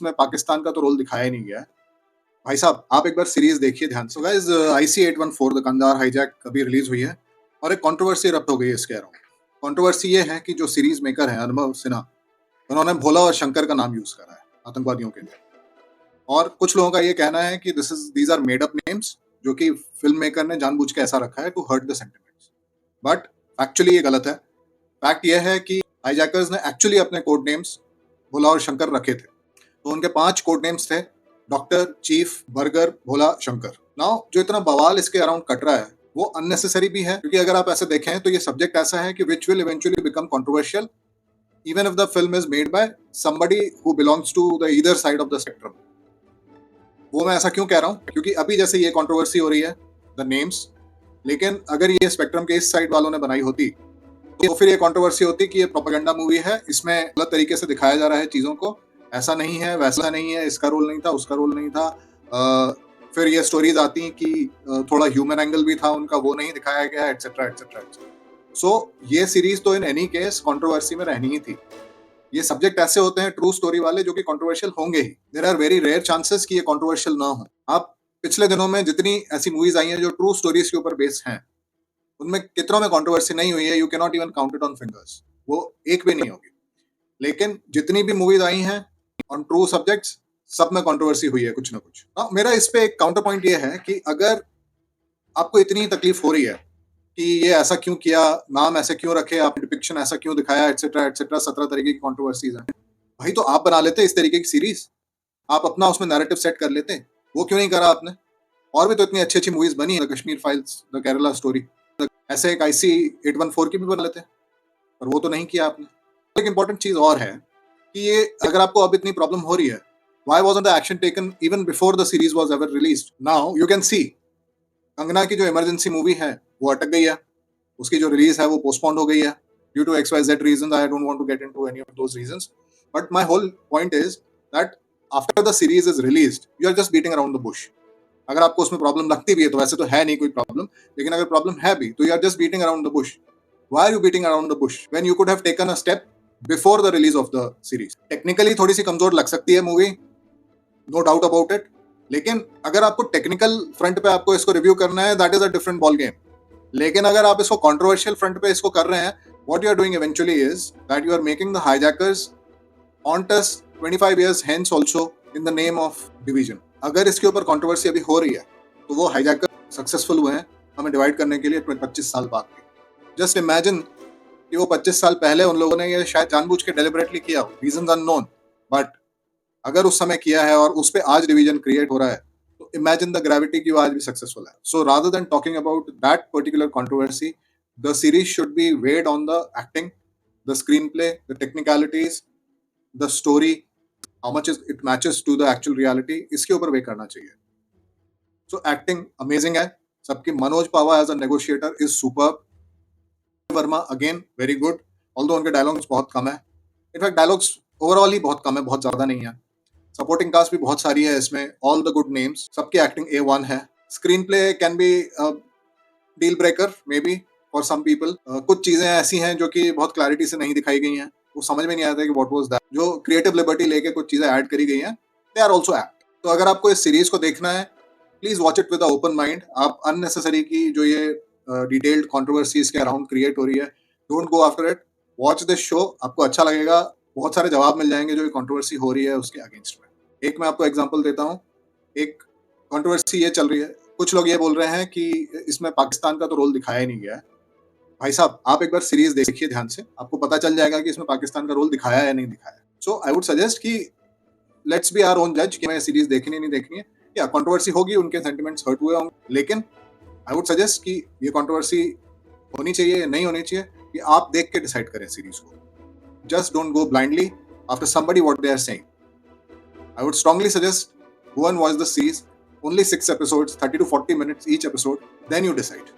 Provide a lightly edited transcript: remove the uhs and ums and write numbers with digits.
में पाकिस्तान का तो रोल दिखाया ही नहीं गया है। भाई साहब, आप एक बार सीरीज देखिए ध्यान से। Guys, IC-814 the Kandahar hijack अभी रिलीज हुई है और एक कंट्रोवर्सी इरप्ट हो गई है इसके अराउंड। कंट्रोवर्सी ये है कि जो सीरीज मेकर है अनुभव सिन्हा, उन्होंने भोला और शंकर का नाम यूज करा है आतंकवादियों के लिए। और कुछ लोगों का ये कहना है कि these are made up names, जो कि फिल्म मेकर ने जानबूझ के ऐसा रखा है to hurt the sentiments. But actually ये गलत है। फैक्ट ये है कि हाईजैकर्स ने एक्चुअली अपने कोड नेम्स भोला और शंकर रखे थे। तो उनके 5 कोड नेम्स थे: डॉक्टर, चीफ, बर्गर, भोला, शंकर। नाउ जो इतना बवाल इसके अराउंड कट रहा है वो अननेसेसरी भी है, क्योंकि अगर आप ऐसे देखें तो ये सब्जेक्ट ऐसा है कि which will eventually become controversial even if the film is made by somebody who belongs to the either side of the spectrum. वो मैं ऐसा क्यों कह रहा हूँ, क्योंकि अभी जैसे ये कंट्रोवर्सी हो रही है द नेम्स, लेकिन अगर ये स्पेक्ट्रम के इस साइड वालों ने बनाई होती तो फिर ये कंट्रोवर्सी होती कि ये प्रोपेगेंडा मूवी है, इसमें गलत तरीके से दिखाया जा रहा है चीजों को, ऐसा नहीं है, वैसा नहीं है, इसका रोल नहीं था, उसका रोल नहीं था। फिर ये स्टोरीज आती कि थोड़ा ह्यूमन एंगल भी था उनका, वो नहीं दिखाया गया, एटसेट्रा एटसेट्रा। सो ये सीरीज तो इन एनी केस कंट्रोवर्सी में रहनी ही थी। ये सब्जेक्ट ऐसे होते हैं ट्रू स्टोरी वाले जो कि कंट्रोवर्शियल होंगे ही। There are very rare chances कि ये कंट्रोवर्शियल ना हो। आप पिछले दिनों में जितनी ऐसी मूवीज आई हैं जो ट्रू स्टोरीज के ऊपर बेस्ड हैं, उनमें कितनों में कंट्रोवर्सी नहीं हुई है। You can not even count it on fingers, वो एक भी नहीं होगी। लेकिन जितनी भी मूवीज आई हैं ऑन ट्रू सब्जेक्ट्स, सब में कंट्रोवर्सी हुई है कुछ ना कुछ। मेरा इस पे एक काउंटर पॉइंट ये है कि अगर आपको इतनी तकलीफ हो रही है कि ये ऐसा क्यों किया, नाम ऐसे क्यों रखे, आपने डिपिक्शन ऐसा क्यों दिखाया, एटसेट्रा एटसेट्रा, 17 तरीके की कंट्रोवर्सीज हैं, भाई तो आप बना लेते इस तरीके की सीरीज, आप अपना उसमें नैरेटिव सेट कर लेते। वो क्यों नहीं करा आपने? और भी तो इतनी अच्छी अच्छी मूवीज बनी है, the Kashmir files, the Kerala story, ऐसे एक IC-814 की भी बना लेते, पर वो तो नहीं किया आपने। एक इंपॉर्टेंट चीज और है कि ये अगर आपको अब इतनी प्रॉब्लम हो रही है, why wasn't the action taken even before the series was ever released? Now you can see Kangana की जो इमरजेंसी मूवी है वो अटक गई है, उसकी जो रिलीज है वो पोस्टपोन्ड हो गई है due to XYZ reasons. I don't want to get into any of those reasons, but my whole point is that after the series is released you are just beating around the bush. अगर आपको उसमें problem लगती भी है, तो वैसे तो है नहीं कोई प्रॉब्लम, लेकिन अगर प्रॉब्लम है भी तो you are just beating around the bush. Why are you beating around the bush when you could have taken a step before the release of the series? Technically थोड़ी सी कमजोर लग सकती है movie, no doubt about it, लेकिन अगर आपको technical front पे आपको इसको रिव्यू करना है, that is a different ball game. लेकिन अगर आप इसको कंट्रोवर्शियल फ्रंट पे इसको कर रहे हैं, what you are doing eventually is that you are making the hijackers haunt us 25 years hence also in the name of division. अगर इसके ऊपर कंट्रोवर्सी अभी हो रही है तो वो हाईजैकर सक्सेसफुल हुए हैं हमें डिवाइड करने के लिए 25 साल बाद। जस्ट इमेजिन कि वो 25 साल पहले उन लोगों ने ये शायद जानबूझ के डेलिबरेटली किया हो, रीजंस अननोन, बट अगर उस समय किया है और उस पे आज डिवीजन क्रिएट हो रहा है, तो इमेजिन द ग्रेविटी की वो आज भी सक्सेसफुल है। So rather than talking about that particular controversy, the series should be weighed on the acting, the screen play, the technicalities, the story, how much it matches to the actual reality, इसके ऊपर वे करना चाहिए। सो acting amazing है सबकी। Manoj Pawa as a negotiator is superb. Verma again very good, although उनके dialogues बहुत कम है। इनफैक्ट डायलॉग्स ओवरऑल ही बहुत कम है, बहुत ज्यादा नहीं है। सपोर्टिंग कास्ट भी बहुत सारी है इसमें, ऑल द गुड नेम्स, सबकी एक्टिंग A1 है। Screen play can be deal breaker may be for some people. कुछ चीजें ऐसी हैं जो कि बहुत क्लैरिटी से नहीं दिखाई गई हैं, वो समझ में नहीं आता कि व्हाट वाज दैट। जो क्रिएटिव लिबर्टी लेके कुछ चीजें ऐड करी गई हैं, दे आर ऑल्सो एक्ट। तो अगर आपको इस सीरीज को देखना है, please watch it with open mind. आप अननेसेसरी की जो ये डिटेल्ड कंट्रोवर्सीज के अराउंड क्रिएट हो रही है, don't go after it. Watch this show, आपको अच्छा लगेगा, बहुत सारे जवाब मिल जाएंगे जो ये कंट्रोवर्सी हो रही है उसके अगेंस्ट में। एक मैं आपको एग्जांपल देता हूँ। एक कंट्रोवर्सी ये चल रही है, कुछ लोग ये बोल रहे हैं कि इसमें पाकिस्तान का तो रोल दिखाया ही नहीं गया है। भाई साहब, आप एक बार सीरीज देखिए ध्यान से, आपको पता चल जाएगा कि इसमें पाकिस्तान का रोल दिखाया है या नहीं दिखाया। सो आई वुड सजेस्ट कि लेट्स बी आवर ओन जज कि हमें सीरीज देखनी नहीं देखनी है। या कंट्रोवर्सी होगी, उनके सेंटिमेंट्स हर्ट हुए होंगे, लेकिन आई वुड सजेस्ट कि ये कंट्रोवर्सी होनी चाहिए या नहीं होनी चाहिए, कि आप देख के डिसाइड करें सीरीज को। Just don't go blindly after somebody what they are saying. I would strongly suggest go and watch the series. Only 6 episodes, 30 to 40 minutes each episode. Then you decide.